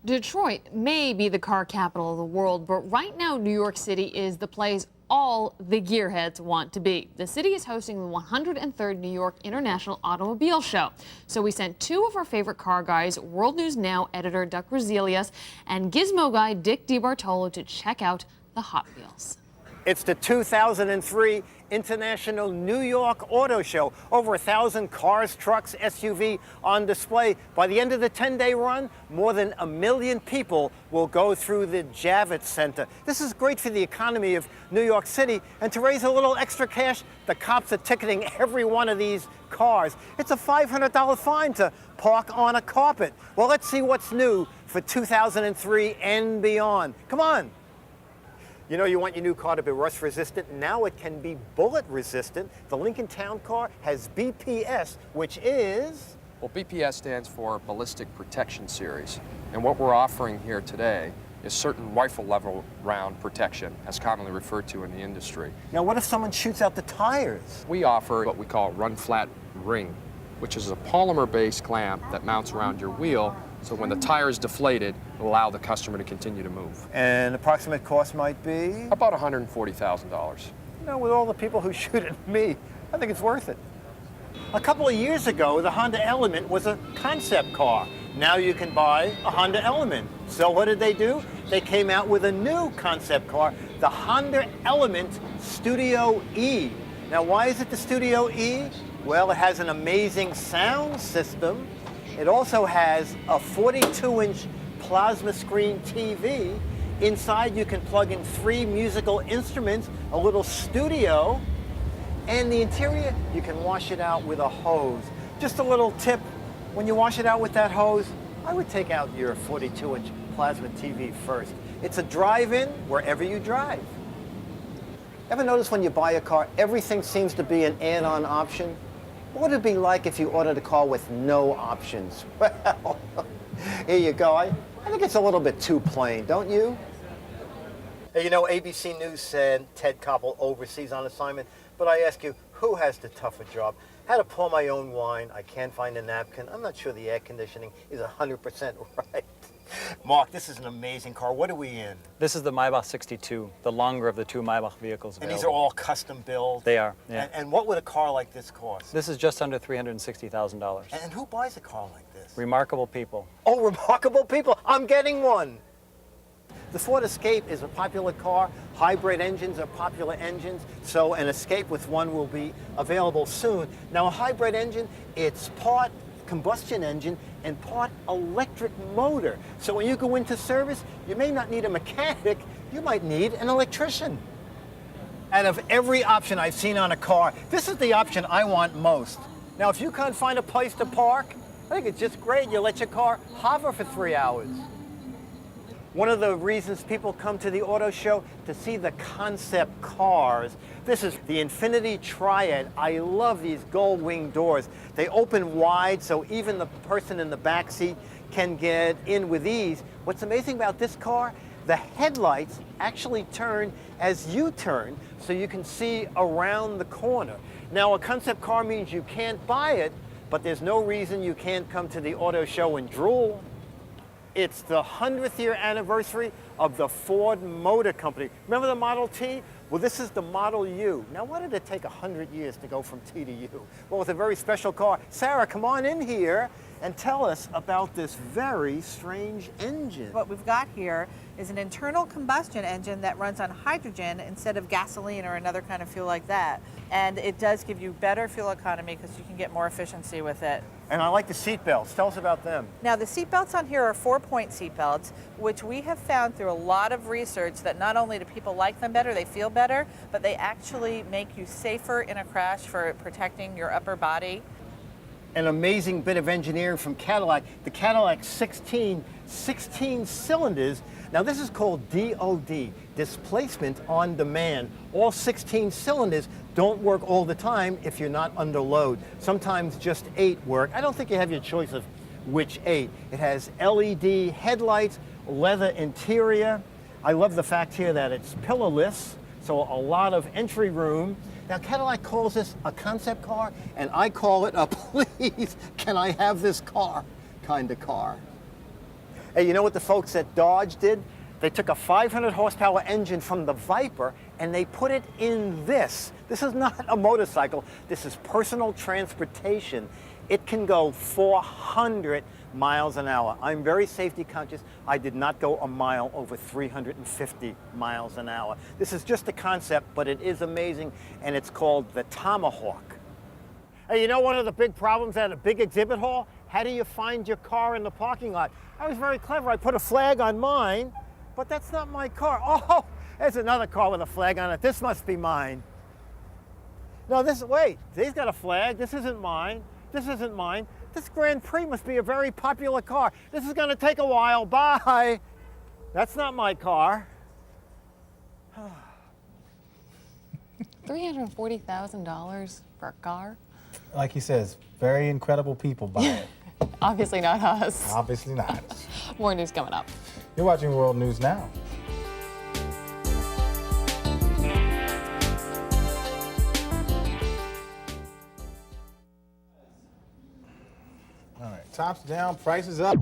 Detroit may be the car capital of the world, but right now New York City is the place all the gearheads want to be. The city is hosting the 103rd New York International Automobile Show. So we sent two of our favorite car guys, World News Now editor Dick Roselious and Gizmo guy Dick DeBartolo, to check out the Hot Wheels. It's the 2003 International New York Auto Show. Over 1,000 cars, trucks, SUV on display. By the end of the 10-day run, more than 1 million people will go through the Javits Center. This is great for the economy of New York City. And to raise a little extra cash, the cops are ticketing every one of these cars. It's a $500 fine to park on a carpet. Well, let's see what's new for 2003 and beyond. Come on. You know, you want your new car to be rust resistant. Now it can be bullet resistant. The Lincoln Town Car has BPS, which is... Well, BPS stands for Ballistic Protection Series. And what we're offering here today is certain rifle level round protection, as commonly referred to in the industry. Now, what if someone shoots out the tires? We offer what we call Run Flat Ring, which is a polymer-based clamp that mounts around your wheel, so when the tire is deflated, it'll allow the customer to continue to move. And approximate cost might be? About $140,000. You know, with all the people who shoot at me, I think it's worth it. A couple of years ago, the Honda Element was a concept car. Now you can buy a Honda Element. So what did they do? They came out with a new concept car, the Honda Element Studio E. Now, why is it the Studio E? Well, it has an amazing sound system. It also has a 42-inch plasma screen TV. Inside, you can plug in 3 musical instruments, a little studio, and the interior, you can wash it out with a hose. Just a little tip, when you wash it out with that hose, I would take out your 42-inch plasma TV first. It's a drive-in wherever you drive. Ever notice when you buy a car, everything seems to be an add-on option? What would it be like if you ordered a car with no options? Well, here you go. I think it's a little bit too plain, don't you? Hey, you know, ABC News said Ted Koppel overseas on assignment, but I ask you, who has the tougher job? I had to pour my own wine. I can't find a napkin. I'm not sure the air conditioning is 100% right. Mark, this is an amazing car. What are we in? This is the Maybach 62, the longer of the 2 Maybach vehicles available. And these are all custom built? They are, yeah. And what would a car like this cost? This is just under $360,000. And who buys a car like this? Remarkable people. Oh, remarkable people. I'm getting one. The Ford Escape is a popular car. Hybrid engines are popular engines, so an Escape with one will be available soon. Now, a hybrid engine, it's part combustion engine and part electric motor. So when you go into service, you may not need a mechanic, you might need an electrician. Out of every option I've seen on a car, this is the option I want most. Now, if you can't find a place to park, I think it's just great. You let your car hover for 3 hours. One of the reasons people come to the auto show to see the concept cars. This is the Infinity Triad. I love these gold wing doors. They open wide so even the person in the back seat can get in with ease. What's amazing about this car, the headlights actually turn as you turn so you can see around the corner. Now, a concept car means you can't buy it, but there's no reason you can't come to the auto show and drool. It's the 100th year anniversary of the Ford Motor Company. Remember the Model T? Well, this is the Model U. Now, why did it take 100 years to go from T to U? Well, it's a very special car. Sarah, come on in here and tell us about this very strange engine. What we've got here is an internal combustion engine that runs on hydrogen instead of gasoline or another kind of fuel like that. And it does give you better fuel economy because you can get more efficiency with it. And I like the seat belts. Tell us about them. Now, the seat belts on here are 4-point seat belts, which we have found through a lot of research that not only do people like them better, they feel better, but they actually make you safer in a crash for protecting your upper body. An amazing bit of engineering from Cadillac. The Cadillac 16 cylinders. Now, this is called DOD, displacement on demand. All 16 cylinders don't work all the time if you're not under load. Sometimes just 8 work. I don't think you have your choice of which 8. It has LED headlights, leather interior. I love the fact here that it's pillarless, so a lot of entry room. Now, Cadillac calls this a concept car, and I call it a please, can I have this car kind of car. Hey, you know what the folks at Dodge did? They took a 500 horsepower engine from the Viper and they put it in this. This is not a motorcycle. This is personal transportation. It can go 400 miles an hour. I'm very safety conscious. I did not go a mile over 350 miles an hour. This is just a concept, but it is amazing, and it's called the Tomahawk. Hey, you know one of the big problems at a big exhibit hall? How do you find your car in the parking lot? I was very clever. I put a flag on mine, but that's not my car. Oh, there's another car with a flag on it. This must be mine. No, wait, he's got a flag. This isn't mine. This isn't mine. This Grand Prix must be a very popular car. This is going to take a while. Bye. That's not my car. $340,000 for a car? Like he says, very incredible people buy it. Obviously not us. Obviously not. More news coming up. You're watching World News Now. All right, tops down, prices up.